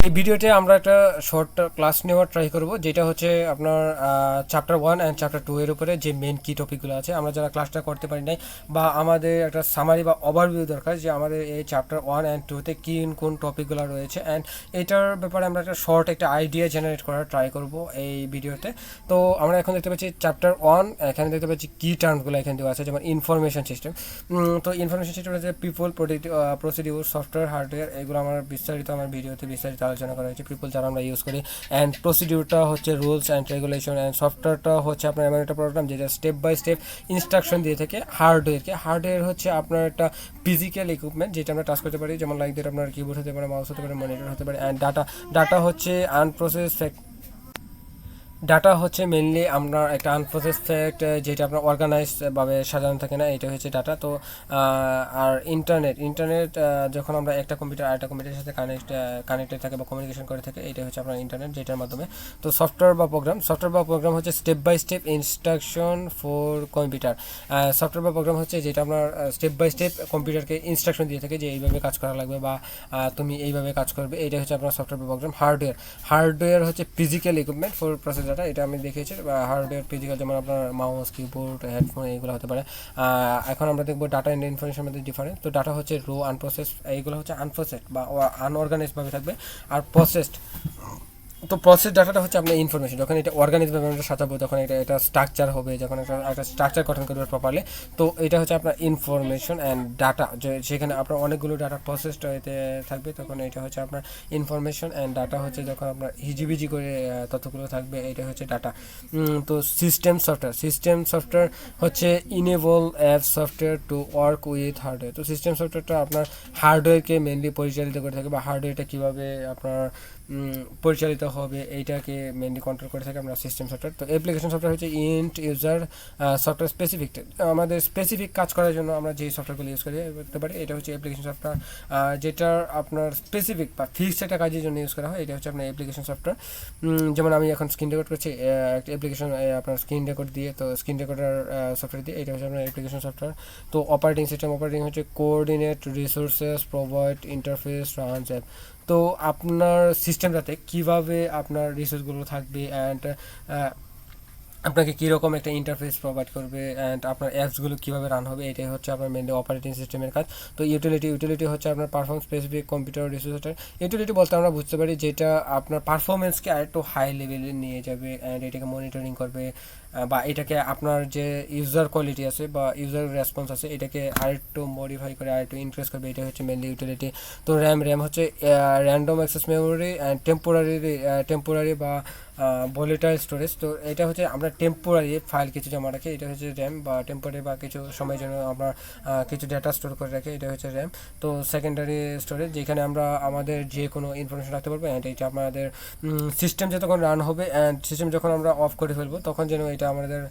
এই ভিডিওতে আমরা একটা শর্ট ক্লাস নেওয়ার ট্রাই করব, যেটা হচ্ছে আপনার চ্যাপ্টার 1 অ্যান্ড চ্যাপ্টার 2 এর উপরে যে মেন কি টপিকগুলো আছে আমরা যারা ক্লাসটা করতে পারি নাই, বা আমাদের একটা সামারি বা ওভারভিউ দরকার যে আমাদের এই চ্যাপ্টার 1 অ্যান্ড 2-তে কী কোন টপিকগুলো রয়েছে, অ্যান্ড এটার ব্যাপারে আমরা একটা শর্ট একটা আইডিয়া জেনারেট করার ট্রাই করব এই ভিডিওতে। তো আমরা এখন দেখতে পাচ্ছি চ্যাপ্টার 1, এখানে দেখতে পাচ্ছি কি টার্মগুলো এখানে দেওয়া আছে, যেমন ইনফরমেশন সিস্টেম। তো ইনফরমেশন সিস্টেম হচ্ছে পিপল, প্রসিডিউর, সফটওয়্যার, হার্ডওয়্যার, এগুলো আমার বিস্তারিত আমার ভিডিওতে বিস্তারিত আলোচনা করা হয়েছে। পিপল যারা আমরা ইউজ করি, অ্যান্ড প্রসিডিউরটা হচ্ছে রুলস অ্যান্ড রেগুলেশন, অ্যান্ড সফটওয়্যারটা হচ্ছে আপনার এমন একটা প্রোগ্রাম যেটা স্টেপ বাই স্টেপ ইনস্ট্রাকশন দিয়ে থাকে। হার্ডওয়্যার হচ্ছে আপনার একটা ফিজিক্যাল ইকুইপমেন্ট যেটা আমরা টাচ করতে পারি, যেমন লাইক দ্যাট আপনার কিবোর্ড হতে পারে, মাউস হতে পারে, মনিটর হতে পারে। অ্যান্ড ডাটা হচ্ছে আনপ্রসেস ডাটা হচ্ছে মেনলি আপনার একটা আনপ্রসেস ফ্যাক্ট, যেটা আপনার অর্গানাইজভাবে সাজানো থাকে না, এটা হচ্ছে ডাটা। তো আর ইন্টারনেট যখন আমরা একটা কম্পিউটার আরেকটা কম্পিউটারের সাথে কানেক্টেড থাকে বা কমিউনিকেশন করে থাকে, এটা হচ্ছে আপনার ইন্টারনেট, যেটার মাধ্যমে। তো সফটওয়্যার বা প্রোগ্রাম হচ্ছে step by step instruction for computer. Software বা প্রোগ্রাম হচ্ছে যেটা আপনার স্টেপ বাই স্টেপ কম্পিউটারকে ইনস্ট্রাকশন দিয়ে থাকে যে এইভাবে কাজ করা লাগবে, বা তুমি এইভাবে কাজ করবে। এটা হচ্ছে আপনার সফটওয়্যার বা প্রোগ্রাম। হার্ডওয়্যার হচ্ছে physical equipment for process data, এটা আমি দেখিয়েছি। বা হার্ডওয়্যার ফিজিক্যাল, যেমন আপনার মাউস, কিবোর্ড, হেডফোন, এইগুলো হতে পারে। এখন আমরা দেখবো ডাটা অ্যান্ড ইনফরমেশনের মধ্যে ডিফারেন্স। তো ডাটা হচ্ছে রো আনপ্রসেস, এইগুলো হচ্ছে আনপ্রসেসড বা আনঅর্গানাইজভাবে থাকবে। আর প্রসেসড, তো প্রসেস ডাটাটা হচ্ছে আপনার ইনফরমেশন, যখন এটা অর্গানিজভাবে আমরা সাজাবো, যখন এটা স্ট্রাকচার হবে, যখন একটা স্ট্রাকচার গঠন করবে প্রপারলি, তো এটা হচ্ছে আপনার ইনফরমেশন। অ্যান্ড ডাটা, সেখানে আপনার অনেকগুলো ডাটা প্রসেসড হতে থাকবে, তখন এটা হচ্ছে আপনার ইনফরমেশন। অ্যান্ড ডাটা হচ্ছে যখন আপনার হিজিবিজি করে তথ্যগুলো থাকবে, এটা হচ্ছে ডাটা। তো সিস্টেম সফটওয়্যার হচ্ছে enable app software to work with hardware. তো সিস্টেম সফটওয়্যারটা আপনার হার্ডওয়্যারকে মেনলি পরিচালিত করে থাকে, বা হার্ডওয়্যারটা কীভাবে আপনার পরিচালিত হবে এইটাকে মেনলি কন্ট্রোল করে থাকে আমরা সিস্টেম সফটওয়্যার। তো অ্যাপ্লিকেশন সফটওয়্যার হচ্ছে ইন্ট ইউজার সফটওয়্যার স্পেসিফিক, আমাদের স্পেসিফিক কাজ করার জন্য আমরা যেই সফটওয়্যারগুলো ইউজ করতে পারি, এটা হচ্ছে অ্যাপ্লিকেশন সফটওয়্যার। যেটার আপনার স্পেসিফিক বা ফিক্সড একটা কাজের জন্য ইউজ করা হয়, এটা হচ্ছে আপনার অ্যাপ্লিকেশন সফটওয়্যার। যেমন আমি এখন স্ক্রিন রেকর্ড করছি একটা অ্যাপ্লিকেশন, আপনার স্ক্রিন রেকর্ড দিয়ে, তো স্ক্রিন রেকর্ডার সফটওয়্যার দিয়ে, এটা হচ্ছে আপনার অ্যাপ্লিকেশন সফটওয়্যার। তো অপারেটিং হচ্ছে coordinate resources, provide interface, runs app. তো আপনার সিস্টেমটাতে কীভাবে আপনার রিসোর্সগুলো থাকবে, অ্যান্ড আপনাকে কীরকম একটা ইন্টারফেস প্রোভাইড করবে, অ্যান্ড আপনার অ্যাপসগুলো কীভাবে রান হবে, এটাই হচ্ছে আপনার মেনলি অপারেটিং সিস্টেমের কাজ। তো ইউটিলিটি হচ্ছে আপনার পারফর্ম স্পেসিফিক কম্পিউটার রিসোর্সের। ইউটিলিটি বলতে আমরা বুঝতে পারি যেটা আপনার পারফরমেন্সকে আরেকটু হাই লেভেলে নিয়ে যাবে, অ্যান্ড এটাকে মনিটরিং করবে, বা এটাকে আপনার যে ইউজার কোয়ালিটি আছে বা ইউজার রেসপন্স আছে, এটাকে আরেকটু মডিফাই করে আরেকটু ইনক্রিজ করবে, এটা হচ্ছে মেনলি ইউটিলিটি। তো র্যাম হচ্ছে random access memory and temporary বা ভোলেটাইল স্টোরেজ। তো এটা হচ্ছে আমরা টেম্পোরারি ফাইল কিছু জমা রাখি, এটা হচ্ছে র্যাম, বা টেম্পোরারি বা কিছু সময়ের জন্য আমরা কিছু ডেটা স্টোর করে রাখি, এটা হচ্ছে র্যাম। তো সেকেন্ডারি স্টোরেজ, যেখানে আমরা আমাদের যে কোনো ইনফরমেশন রাখতে পারবো, অ্যান্ড এটা আমাদের সিস্টেম যতক্ষণ রান হবে, অ্যান্ড সিস্টেম যখন আমরা অফ করে ফেলবো, তখন যেন এটা আমাদের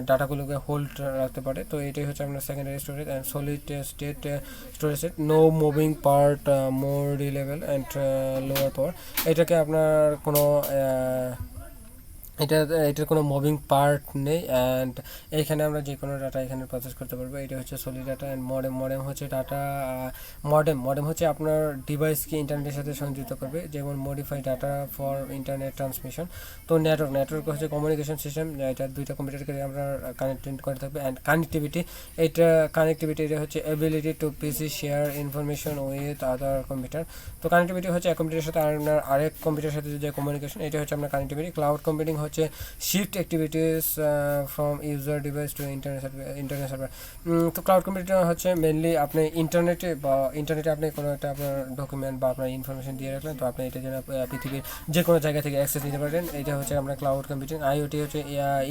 ডাটাগুলোকে হোল্ড রাখতে পারে। তো এটাই হচ্ছে আপনার secondary storage. And solid state storage, no moving part, more রিলেভেল অ্যান্ড লোয়ার পাওয়ার। এটাকে আপনার কোনো এটার কোনো মুভিং পার্ট নেই, অ্যান্ড এইখানে আমরা যে কোনো ডাটা এখানে প্রসেস করতে পারবো। এটা হচ্ছে সলিড ডাটা। অ্যান্ড মডেম হচ্ছে ডাটা মডেম হচ্ছে আপনার ডিভাইসকে ইন্টারনেটের সাথে সংযুক্ত করবে, যেমন modify data for internet transmission. তো নেটওয়ার্ক হচ্ছে কমিউনিকেশন সিস্টেম, এটা দুইটা কম্পিউটারকে আমরা কানেক্টেড করে থাকবে। অ্যান্ড কানেক্টিভিটি এটা হচ্ছে ability to PC share information with other computer. তো কানেক্টিভিটি হচ্ছে এক কম্পিউটারের সাথে আরেক কম্পিউটারের সাথে যে কমিউনিকেশন, এটা হচ্ছে আপনার কানেক্টিভিটি। ক্লাউড কম্পিউটিং হচ্ছে shift activities from user device two internet server. তো ক্লাউড কম্পিউটিং হচ্ছে মেনলি আপনি ইন্টারনেটে আপনি কোনো একটা আপনার ডকুমেন্ট বা আপনার ইনফরমেশন দিয়ে রাখলেন, তো আপনি এটা যেন পৃথিবীর যে কোনো জায়গা থেকে অ্যাক্সেস নিতে পারেন, এটা হচ্ছে আমরা ক্লাউড কম্পিউটিং। আইওটি হচ্ছে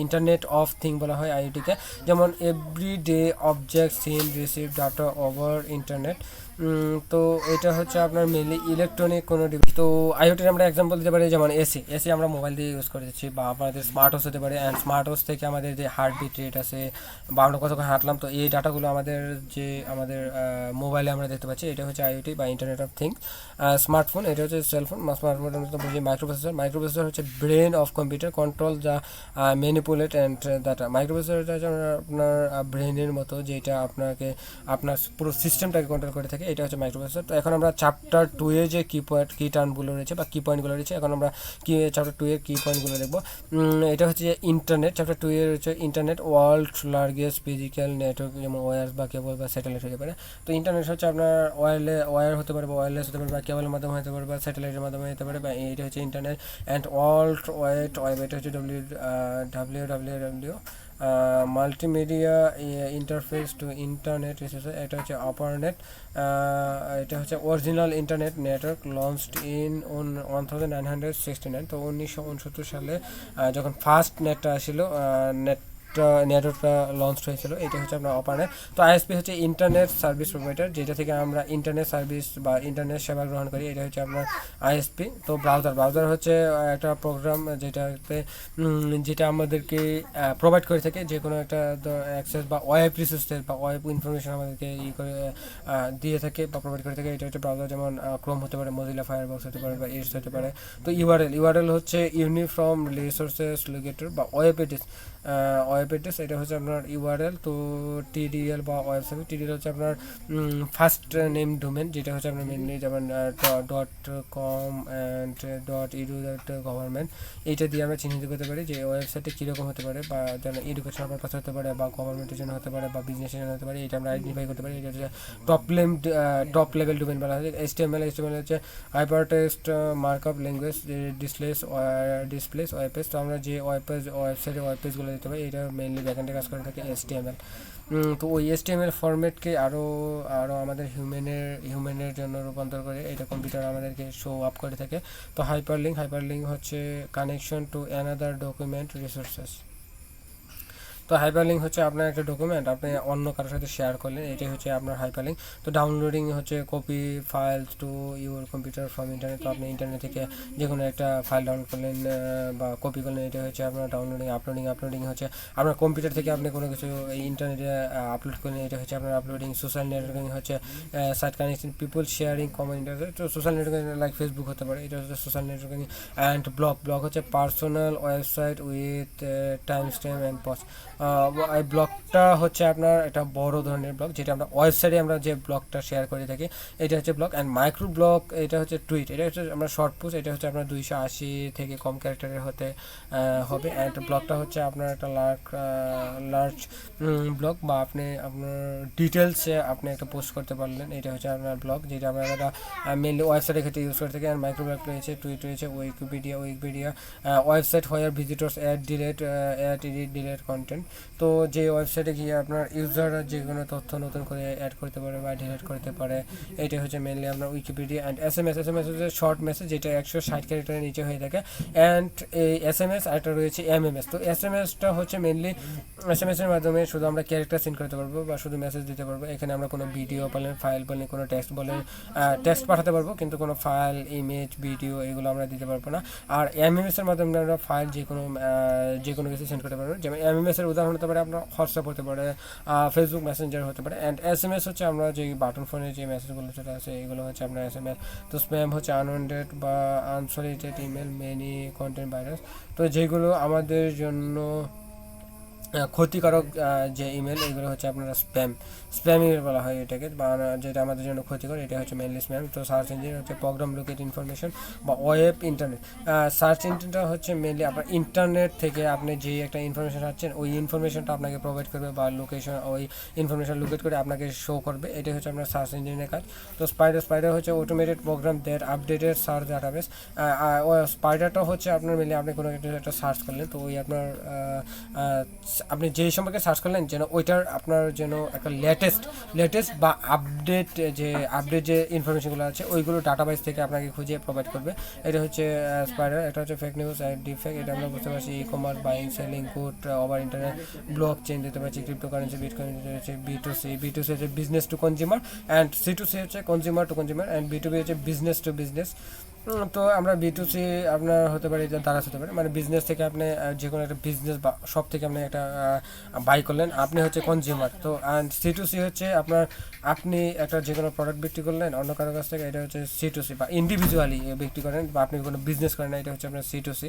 ইন্টারনেট অফ থিং বলা হয় আইওটিকে, যেমন everyday object seen receive data over internet. তো এটা হচ্ছে আপনার মেনলি ইলেকট্রনিক কোনো ডিভাইস। তো আইওটির আমরা এক্সাম্পল দিতে পারি, যেমন এসি আমরা মোবাইল দিয়ে ইউজ করেছি, বা আমাদের স্মার্ট হাউস হতে পারে। অ্যান্ড স্মার্ট হাউস থেকে আমাদের যে হার্টবিট রেট আছে, বা আমরা কতক্ষণ হাঁটলাম, তো এই ডাটাগুলো আমাদের মোবাইলে আমরা দেখতে পাচ্ছি, এটা হচ্ছে আইওটি বা ইন্টারনেট অফ থিংস। স্মার্টফোন, এটা হচ্ছে সেলফোন। স্মার্টফোন বুঝি মাইক্রোপ্রসেসর হচ্ছে ব্রেন অফ কম্পিউটার, কন্ট্রোল যা ম্যানিপুলেট অ্যান্ড ডাটা। মাইক্রোপ্রসেসরটা হচ্ছে আপনার ব্রেনের মতো, যেটা আপনার পুরো সিস্টেমটাকে কন্ট্রোল করে থাকে, এটা হচ্ছে মাইক্রোপ্রসেসর। তো এখন আমরা চ্যাপ্টার 2 এ যে কি টার্মগুলো রয়েছে বা কি পয়েন্টগুলো রয়েছে, এখন আমরা চ্যাপ্টার 2 এর কি পয়েন্টগুলো দেখবো। এটা হচ্ছে ইন্টারনেট। চ্যাপ্টার 2 এর হচ্ছে internet, world largest physical network, যেমন ওয়্যারস বা কেবল বা স্যাটেলাইট হতে পারে। তো ইন্টারনেট হচ্ছে আপনার ওয়্যার হতে পারে বা ওয়্যারলেস হতে পারে বা কেবলের মাধ্যমে হতে পারে বা স্যাটেলাইটের মাধ্যমে হতে পারে, বা এটা হচ্ছে ইন্টারনেট। অ্যান্ড ওয়ার্ল্ড ওয়েব, এটা হচ্ছে W multimedia interface two internet resources, এটা হচ্ছে আপারনেট। এটা হচ্ছে original internet network launched in 1969। তো 1969 সালে যখন ফার্স্ট নেটটা আসছিল, নেটওয়ার্কটা লঞ্চ হয়েছিল, এটা হচ্ছে আপনার অপারনেট। তো আইএসপি হচ্ছে ইন্টারনেট সার্ভিস প্রোভাইডার, যেটা থেকে আমরা ইন্টারনেট সার্ভিস বা ইন্টারনেট সেবা গ্রহণ করি, এটা হচ্ছে আপনার আইএসপি। তো ব্রাউজার হচ্ছে একটা প্রোগ্রাম যেটা আমাদেরকে প্রোভাইড করে থাকে যে কোনো একটা অ্যাক্সেস বা ওয়েব রিসোর্সের বা ওয়েব ইনফরমেশন আমাদেরকে করে দিয়ে থাকে বা প্রোভাইড করে থাকে। এটা হচ্ছে ব্রাউজার, যেমন ক্রোম হতে পারে, মোজিলা ফায়ারবক্স হতে পারে বা এডস হতে পারে। তো ইউআরএল হচ্ছে ইউনিফর্ম রিসোর্সেস লোকেটর বা ওয়েব এড্রেস, এটা হচ্ছে আপনার ইউআরএল। তো টিডিএল বা ওয়েব সার্ভিস, টিডিএল হচ্ছে আপনার ফার্স্ট নেম ডোমেন, যেটা হচ্ছে আপনার মেনলি যেমন .com অ্যান্ড .edu.government, এইটা দিয়ে আমরা চিহ্নিত করতে পারি যে ওয়েবসাইটে কীরকম হতে পারে, বা যেন এডুকেশনাল পারপাস হতে পারে বা গভর্নমেন্টের জন্য হতে পারে বা বিজনেসের জন্য হতে পারে, এটা আমরা আইডেন্টিফাই করতে পারি। এটা হচ্ছে টপ লেভেল ডোমেন বলা হয়। এইচটিএমএল হচ্ছে hypertext markup language displace web page. তো আমরা যে ওয়েবসাইটে ওয়েব পেজগুলো দিতে পারি, এটা মেইনলি ব্যাকএন্ডে কাজ করে থাকে এইচটিএমএল। তো ওই এইচটিএমএল ফরম্যাটকে আরও আমাদের হিউম্যানের জন্য রূপান্তর করে এটা কম্পিউটার আমাদেরকে শো আপ করে থাকে। তো হাইপারলিঙ্ক হচ্ছে connection to another document resources. তো হাইপারলিঙ্ক হচ্ছে আপনার একটা ডকুমেন্ট আপনি অন্য কারোর সাথে শেয়ার করলেন, এটাই হচ্ছে আপনার হাইপারলিঙ্ক। তো ডাউনলোডিং হচ্ছে copy files two your computer from internet. তো আপনি ইন্টারনেট থেকে যে কোনো একটা ফাইল ডাউনলোড করলেন বা কপি করলেন, এটা হচ্ছে আপনার ডাউনলোডিং। আপলোডিং হচ্ছে আপনার কম্পিউটার থেকে আপনি কোনো কিছু ইন্টারনেটে আপলোড করলেন, এটা হচ্ছে আপনার আপলোডিং। সোশ্যাল নেটওয়ার্কিং হচ্ছে site connection, people sharing common internet. তো সোশ্যাল নেটওয়ার্কিং লাইক ফেসবুক হতে পারে, এটা হচ্ছে সোশ্যাল নেটওয়ার্কিং। অ্যান্ড ব্লগ হচ্ছে personal website with time stamp and pause. এই ব্লগটা হচ্ছে আপনার একটা বড় ধরনের ব্লগ, যেটা আমরা ওয়েবসাইটে আমরা যে ব্লগটা শেয়ার করে থাকি, এটা হচ্ছে ব্লগ। অ্যান্ড মাইক্রো ব্লগ, এটা হচ্ছে টুইট, এটা হচ্ছে আমরা শর্ট পোস্ট, এটা হচ্ছে আপনার 280 থেকে কম ক্যারেক্টারের হতে হবে। অ্যান্ড ব্লগটা হচ্ছে আপনার একটা লার্জ ব্লগ, বা আপনি আপনার ডিটেলসে আপনি একটা পোস্ট করতে পারলেন, এটা হচ্ছে আপনার ব্লগ, যেটা আমরা মেনলি ওয়েবসাইটের ক্ষেত্রে ইউজ করে থাকি। অ্যান্ড মাইক্রো ব্লগ রয়েছে, টুইট রয়েছে, উইকিপিডিয়া ওয়েবসাইট হোয়ার ভিজিটর্স ডিলেট কন্টেন্ট। তো যে ওয়েবসাইটে গিয়ে আপনার ইউজাররা যে কোনো তথ্য নতুন করে অ্যাড করতে পারে বা ডিলিট করতে পারে, এটা হচ্ছে মেনলি আপনার উইকিপিডিয়া। অ্যান্ড এসএমএস হচ্ছে শর্ট মেসেজ, যেটা 160 ক্যারেক্টারের নিচে হয়ে থাকে। অ্যান্ড এই এসএমএস আরেকটা রয়েছে এমএমএস। তো এসএমএসটা হচ্ছে মেনলি এসএমএসের মাধ্যমে শুধু আমরা ক্যারেক্টার সেন্ড করতে পারবো বা শুধু মেসেজ দিতে পারবো। এখানে আমরা কোনো ভিডিও বলেন, ফাইল বলেন, কোনো টেক্সট পাঠাতে পারবো, কিন্তু কোনো ফাইল, ইমেজ, ভিডিও এগুলো আমরা দিতে পারবো না। আর এমএমএস এর মাধ্যমে আমরা ফাইল যে কোনো কিছু সেন্ড করতে পারবো। যেমন এমএমএস এর উদাহরণ হতে পারে আপনার হোয়াটসঅ্যাপ হতে পারে, ফেসবুক মেসেঞ্জার হতে পারে। অ্যান্ড এসএমএস হচ্ছে আমরা যে বাটন ফোনে যে মেসেজগুলো যেটা আছে, এগুলো হচ্ছে আপনার এসএমএস। তো স্প্যাম হচ্ছে আনওয়ান্টেড বা আনসলিটেড ইমেল, মেনি কন্টেন্ট ভাইরাস। তো যেগুলো আমাদের জন্য ক্ষতিকারক যে ইমেল, এগুলো হচ্ছে আপনার স্প্যাম ইমেল বলা হয় এটাকে, বা যেটা আমাদের জন্য ক্ষতিকর, এটা হচ্ছে মেনলি স্প্যাম। তো সার্চ ইঞ্জিন হচ্ছে প্রোগ্রাম লোকেট ইনফরমেশন বা ওয়েব ইন্টারনেট। সার্চ ইঞ্জিনটা হচ্ছে মেনলি আপনার ইন্টারনেট থেকে আপনি যে একটা ইনফরমেশন পাচ্ছেন, ওই ইনফরমেশনটা আপনাকে প্রোভাইড করবে বা লোকেশন, ওই ইনফরমেশন লোকেট করে আপনাকে শো করবে, এটাই হচ্ছে আপনার সার্চ ইঞ্জিনের কাজ। তো স্পাইডার হচ্ছে automated program that updated search database. স্পাইডারটা হচ্ছে আপনার মেনলি আপনি কোনো একটা সার্চ করলেন, তো ওই আপনার আপনি যেই সম্পর্কে সার্চ করলেন যেন ওইটার আপনার যেন একটা লেটেস্ট বা আপডেট যে ইনফরমেশনগুলো আছে, ওইগুলো ডাটাবেস থেকে আপনাকে খুঁজে প্রোভাইড করবে। এটা হচ্ছে স্পাইডার। এটা হচ্ছে ফেক নিউজ অ্যান্ড ডিফেক্ট, এটা আমরা বুঝতে পারছি e commerce, buying, selling, good over internet, block chain দিতে পারছি, ক্রিপ্টোকারেন্সি, বিটকয়েন দিতে পারছি। B2C হচ্ছে business two consumer, and C2C হচ্ছে consumer to consumer, and B2B হচ্ছে বিজনেস টু বিজনেস। তো আমরা B2C আপনার হতে পারে, যে দারাজ হতে পারে, মানে বিজনেস থেকে আপনি যে কোনো একটা বিজনেস বা শপ থেকে আপনি একটা বাই করলেন, আপনি হচ্ছে কনজিউমার। তো অ্যান্ড C2C হচ্ছে আপনার, আপনি একটা যে কোনো প্রোডাক্ট বিক্রি করলেন অন্য কারোর কাছ থেকে, এটা হচ্ছে C2C, বা ইন্ডিভিজুয়ালি বিক্রি করেন বা আপনি কোনো বিজনেস করেন না, এটা হচ্ছে আপনার C2C।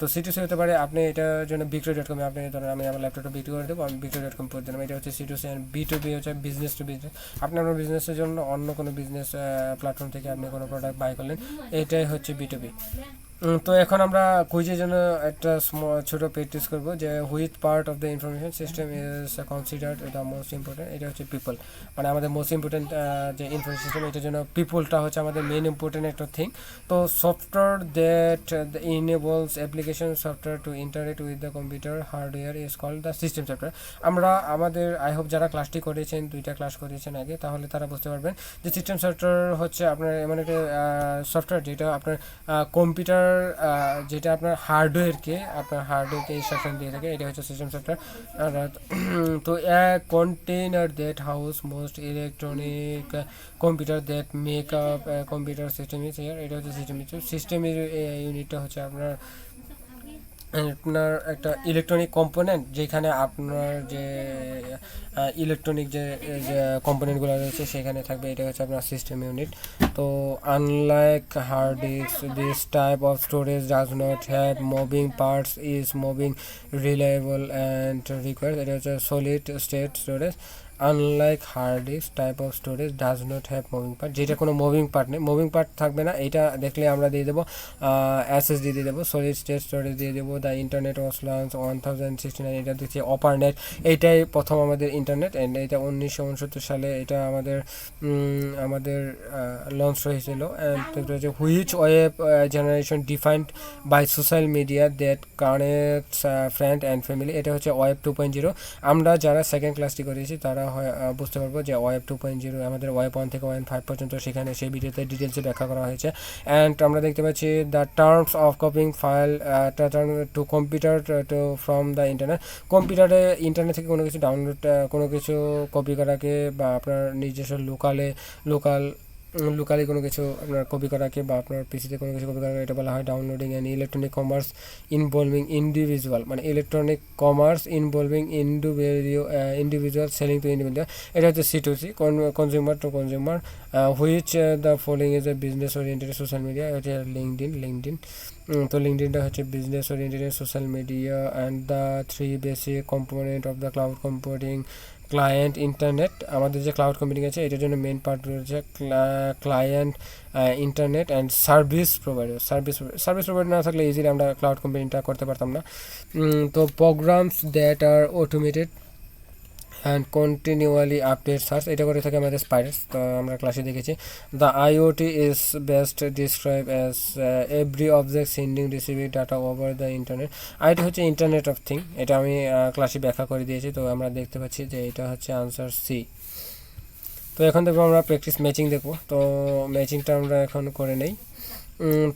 তো C2C হতে পারে আপনি এটার জন্য বিক্রয়.com, আপনি ধরেন আমি আমার ল্যাপটপটা বিক্রি করে দেবো, আমি বিক্রয়.com করে দিলাম, এটা হচ্ছে C2C। অ্যান্ড B2B হচ্ছে বিজনেস টু বিজনেস, আপনি আপনার বিজনেসের জন্য অন্য কোনো বিজনেস প্ল্যাটফর্ম থেকে আপনি কোনো প্রোডাক্ট বাই করলেন, এটাই হচ্ছে B2B। তো এখন আমরা কুইজের জন্য একটা ছোট প্র্যাকটিস করবো, যে which part of the information system is considered the most important. এটা হচ্ছে পিপল, মানে আমাদের মোস্ট ইম্পর্টেন্ট যে ইনফরমেশন সিস্টেম, এটার জন্য পিপলটা হচ্ছে আমাদের মেন ইম্পর্টেন্ট একটা থিং। তো software that enables application software to interact with the computer hardware is called the system software. আমরা আমাদের আই হোপ যারা ক্লাসটি করেছেন, 2টা ক্লাস করেছেন আগে, তাহলে তারা বুঝতে পারবেন যে সিস্টেম সফটওয়্যার হচ্ছে আপনার এমন একটা সফটওয়্যার যেটা আপনার কম্পিউটার, যেটা আপনার হার্ডওয়্যারকে ইনস্ট্রাকশন দিয়ে থাকে, এটা হচ্ছে সিস্টেম সফটওয়্যার। তো container that house most electronic computer that make up computer system is here, এটা হচ্ছে সিস্টেম ইউনিটটা হচ্ছে আপনার একটা ইলেকট্রনিক কম্পোনেন্ট, যেখানে আপনার যে ইলেকট্রনিক যে কম্পোনেন্টগুলো রয়েছে সেখানে থাকবে, এটা হচ্ছে আপনার সিস্টেম ইউনিট। তো unlike hard disk, this type of storage does not have moving parts, is moving reliable and required, এটা হচ্ছে solid state storage. Unlike hard disk type of storage does not have moving part, যেটা কোনো moving part নেই, moving part থাকবে না, এটা দেখলে আমরা দিয়ে দেবো SSD দিয়ে দেবো, সলিড স্টেট স্টোরেজ দিয়ে দেবো। দ্য ইন্টারনেট ওয়াজ লঞ্চ 1069, এটা দিচ্ছে অপারনেট, এইটাই প্রথম আমাদের ইন্টারনেট, অ্যান্ড এটা 1969 সালে এটা আমাদের লঞ্চ হয়েছিল। অ্যান্ড হচ্ছে which web generation defined by social media that connects friend and family, এটা হচ্ছে ওয়েব 2.0। আমরা যারা সেকেন্ড ক্লাসটি করেছি তারা বুঝতে পারবো যে ওয়েব 2.0, আমাদের ওয়েব 1 থেকে ওয়েব 5 পর্যন্ত সেখানে সেই ভিডিওতে ডিটেলসে ব্যাখ্যা করা হয়েছে। অ্যান্ড আমরা দেখতে পাচ্ছি the terms of copying file to computer to from the internet, কম্পিউটারে ইন্টারনেট থেকে কোনো কিছু ডাউনলোড, কোনো কিছু কপি করাকে, বা আপনার নিজস্ব লোকালি কোনো কিছু আপনার কপি করাকে, বা আপনার পিসিতে কোনো কিছু কপি করাকে, এটা বলা হয় downloading. And electronic commerce involving individual, মানে electronic commerce involving individual selling to individual, এটা হচ্ছে C2C, consumer to consumer. Which the following is a business oriented social media, হচ্ছে লিঙ্কডিন। তো লিঙ্কডিনটা হচ্ছে business oriented social media. And the 3 basic component of the cloud computing, client internet, আমাদের যে cloud computing আছে এটার জন্য মেন পার্ট রয়েছে client internet and service provider না থাকলে ইজিলি আমরা ক্লাউড কম্পিউটিংটা করতে পারতাম না। তো programs that are automated and continually update search, এটা করে থাকে আমাদের স্পাইডার্স, তো আমরা ক্লাসে দেখেছি। The IoT is best describe as every object sending receiving data over the internet, IoT হচ্ছে ইন্টারনেট অফ থিং, এটা আমি ক্লাসে ব্যাখ্যা করে দিয়েছি। তো আমরা দেখতে পাচ্ছি যে এটা হচ্ছে আনসার সি। তো এখন দেখবো আমরা প্র্যাকটিস ম্যাচিং দেখবো, তো ম্যাচিংটা আমরা এখন করে নেই।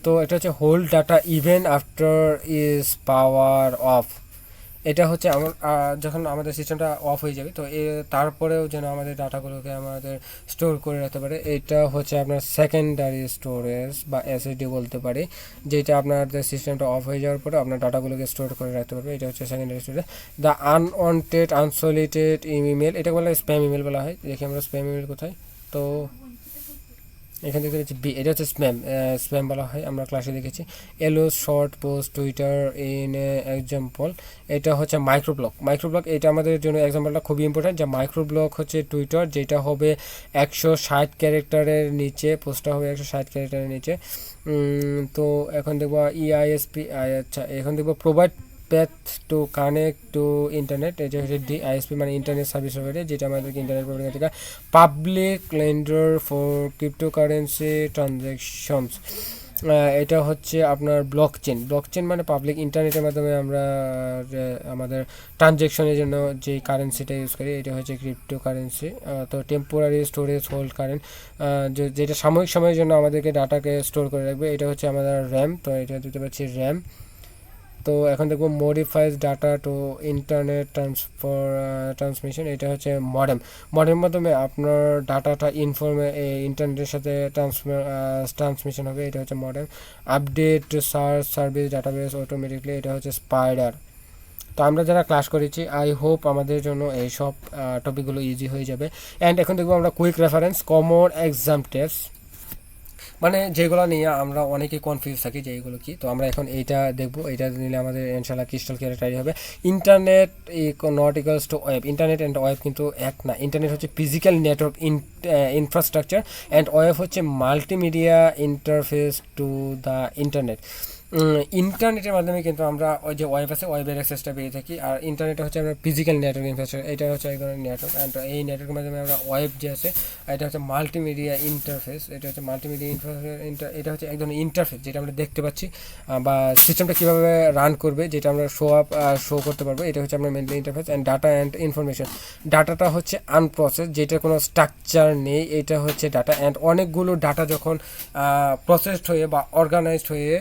তো এটা হচ্ছে hold data even after is power of, এটা হচ্ছে যখন আমাদের সিস্টেমটা অফ হয়ে যাবে, তো তারপরেও যেন আমাদের ডাটাগুলোকে আমাদের স্টোর করে রাখতে পারে, এটা হচ্ছে আপনার সেকেন্ডারি স্টোরেজ বা SSD বলতে পারি, যেটা আপনাদের সিস্টেমটা অফ হয়ে যাওয়ার পরে আপনার ডাটাগুলোকে স্টোর করে রাখতে পারবে, এটা হচ্ছে secondary storage. The unwanted unsolicited email, এটা বলা হয় স্প্যাম ইমেল বলা হয়, দেখি আমরা স্প্যাম ইমেল কোথায়। তো এখান থেকে দেখছি এটা হচ্ছে স্প্যাম বলা হয়, আমরা ক্লাসে দেখেছি। এলো short post Twitter in example, এটা হচ্ছে মাইক্রোব্লগ, এটা আমাদের জন্য এক্সাম্পলটা খুবই ইম্পর্টেন্ট, যে মাইক্রোব্লগ হচ্ছে টুইটার, যেটা হবে 160 ক্যারেক্টারের নিচে, পোস্টটা হবে 160 ক্যারেক্টারের নিচে। তো এখন দেখবো EISP, আচ্ছা এখন দেখবো provide path to connect to internet, এটা হচ্ছে ISP মানে ইন্টারনেট সার্ভিস প্রোভাইডার, যেটা আমাদেরকে ইন্টারনেট প্রোভাইডার থেকে public lender for cryptocurrency transactions, এটা হচ্ছে আপনার ব্লকচেন মানে পাবলিক ইন্টারনেটের মাধ্যমে আমরা আমাদের ট্রানজ্যাকশনের জন্য যে কারেন্সিটা ইউজ করি, এটা হচ্ছে ক্রিপ্টোকারেন্সি। তো টেম্পোরারি স্টোরেজ হোল্ড কারেন্ট, যেটা সাময়িক সময়ের জন্য আমাদেরকে ডাটাকে স্টোর করে রাখবে, এটা হচ্ছে আমাদের র্যাম, তো এটা দিতে পারছি র্যাম। তো এখন দেখবো modifies data two internet transmission, এটা হচ্ছে মডেমের মাধ্যমে আপনার ডাটাটা ইন্টারনেটের সাথে ট্রান্সমিশন হবে, এটা হচ্ছে modem. Update search service database automatically, এটা হচ্ছে স্পাইডার। তো আমরা যারা ক্লাস করেছি আই হোপ আমাদের জন্য এই সব টপিকগুলো ইজি হয়ে যাবে। অ্যান্ড এখন দেখবো আমরা quick reference common exam test, মানে যেগুলো নিয়ে আমরা অনেকে কনফিউজ থাকি যে এইগুলো কি। তো আমরা এখন এইটা দেখবো, এইটা নিলে আমাদের ইনশাল্লাহ ক্রিস্টাল ক্লিয়ার টাইপ হবে। Internet not equals to web. Internet and web কিন্তু এক না। ইন্টারনেট হচ্ছে physical network infrastructure and web হচ্ছে multimedia interface to the internet. ইন্টারনেটের মাধ্যমে কিন্তু আমরা ওই যে ওয়েব আছে ওয়েবের অ্যাক্সেসটা পেয়ে থাকি, আর ইন্টারনেট হচ্ছে আমরা ফিজিক্যাল নেটওয়ার্ক ইনফ্রাস্ট্রাকচার, এটা হচ্ছে এক ধরনের নেটওয়ার্ক। অ্যান্ড এই নেটওয়ার্কের মাধ্যমে আমরা ওয়েব যে আছে এটা হচ্ছে মাল্টিমিডিয়া ইন্টারফেস, এটা হচ্ছে মাল্টিমিডিয়া এটা হচ্ছে এক ধরনের ইন্টারফেস যেটা আমরা দেখতে পাচ্ছি, বা সিস্টেমটা কীভাবে রান করবে যেটা আমরা শো করতে পারবো, এটা হচ্ছে আমরা mainly interface. And data and information, ডাটাটা হচ্ছে আনপ্রসেস যেটার কোনো স্ট্রাকচার নেই, এটা হচ্ছে ডাটা। অ্যান্ড অনেকগুলো ডাটা যখন প্রসেসড হয়ে বা অর্গানাইজড হয়ে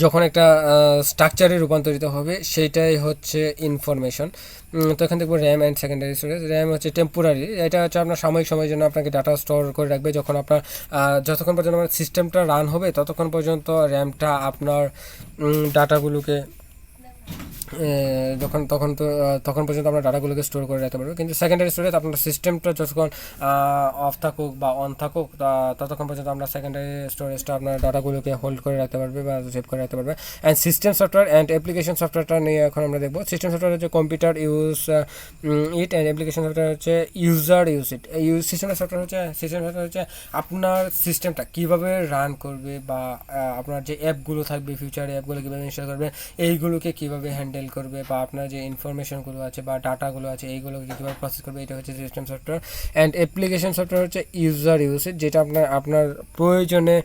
যখন একটা স্ট্রাকচারে রূপান্তরিত হবে সেটাই হচ্ছে ইনফরমেশন। তো এখানে দেখবো RAM and secondary storage. RAM হচ্ছে টেম্পোরারি, এটা হচ্ছে আপনার সাময়িক সময়ের জন্য আপনাকে ডাটা স্টোর করে রাখবে, যখন আপনার যতক্ষণ পর্যন্ত আপনার সিস্টেমটা রান হবে ততক্ষণ পর্যন্ত র্যামটা আপনার ডাটাগুলোকে তখন পর্যন্ত আমরা ডাটাগুলোকে স্টোর করে রাখতে পারবো। কিন্তু সেকেন্ডারি স্টোরেজ আপনার সিস্টেমটা যতক্ষণ অফ থাকুক বা অন থাকুক ততক্ষণ পর্যন্ত আমরা সেকেন্ডারি স্টোরেজটা আপনার ডাটাগুলোকে হোল্ড করে রাখতে পারবে বা সেভ করে রাখতে পারবে। And system software and application সফটওয়্যারটা নিয়ে এখন আমরা দেখবো। সিস্টেম সফটওয়্যার হচ্ছে কম্পিউটার অ্যান্ড অ্যাপ্লিকেশন সফটওয়্যার হচ্ছে ইউজার সিস্টেম সফটওয়্যার হচ্ছে আপনার সিস্টেমটা কীভাবে রান করবে বা আপনার যে অ্যাপগুলো থাকবে ফিউচার অ্যাপগুলো কীভাবে ইনস্টল করবে, এইগুলোকে কীভাবে হ্যান্ডেল করবে বা আপনার যে ইনফরমেশনগুলো আছে বা ডাটাগুলো আছে এইগুলোকে কীভাবে প্রসেস করবে, এটা হচ্ছে system software. And application software হচ্ছে ইউজার ইউসেজ, যেটা আপনার প্রয়োজনে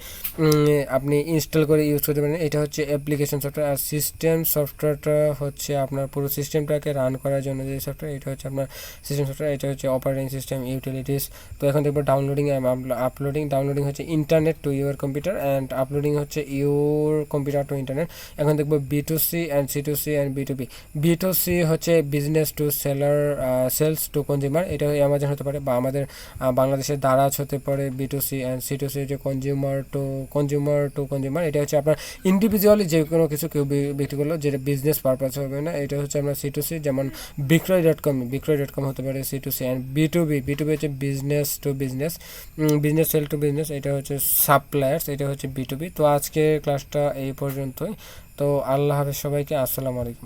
আপনি ইনস্টল করে ইউজ করতে পারেন, এটা হচ্ছে অ্যাপ্লিকেশন সফটওয়্যার। আর সিস্টেম সফটওয়্যারটা হচ্ছে আপনার পুরো সিস্টেমটাকে রান করার জন্য যে সফটওয়্যার, এটা হচ্ছে আপনার সিস্টেম সফটওয়্যার। এটা হচ্ছে অপারেটিং সিস্টেম ইউটিলিটিস। তো এখন দেখবো ডাউনলোডিং অ্যান্ড আপলোডিং। ডাউনলোডিং হচ্ছে internet to your computer and uploading হচ্ছে ইউর কম্পিউটার টু ইন্টারনেট। এখন দেখবো B2C and C2C and B2B। B2C হচ্ছে business to sales to consumer, এটা অ্যামাজন হতে পারে বা আমাদের বাংলাদেশের দারাজ হতে পারে B2C। অ্যান্ড C2C হচ্ছে কনজিউমার টু কনজিউমার, এটা হচ্ছে আপনার ইন্ডিভিজুয়ালি যে কোনো কিছু কেউ বিক্রি করলো যেটা বিজনেস পারপাস হবে না, এটা হচ্ছে আমরা C2C। যেমন বিক্রয়.com হতে পারে C2C। অ্যান্ড B2B হচ্ছে business to business sell to business, এটা হচ্ছে সাপ্লায়ার্স, এটা হচ্ছে B2B। তো আজকে ক্লাসটা এই পর্যন্তই। তো আল্লাহ হাফেজ সবাইকে, আসসালামু আলাইকুম।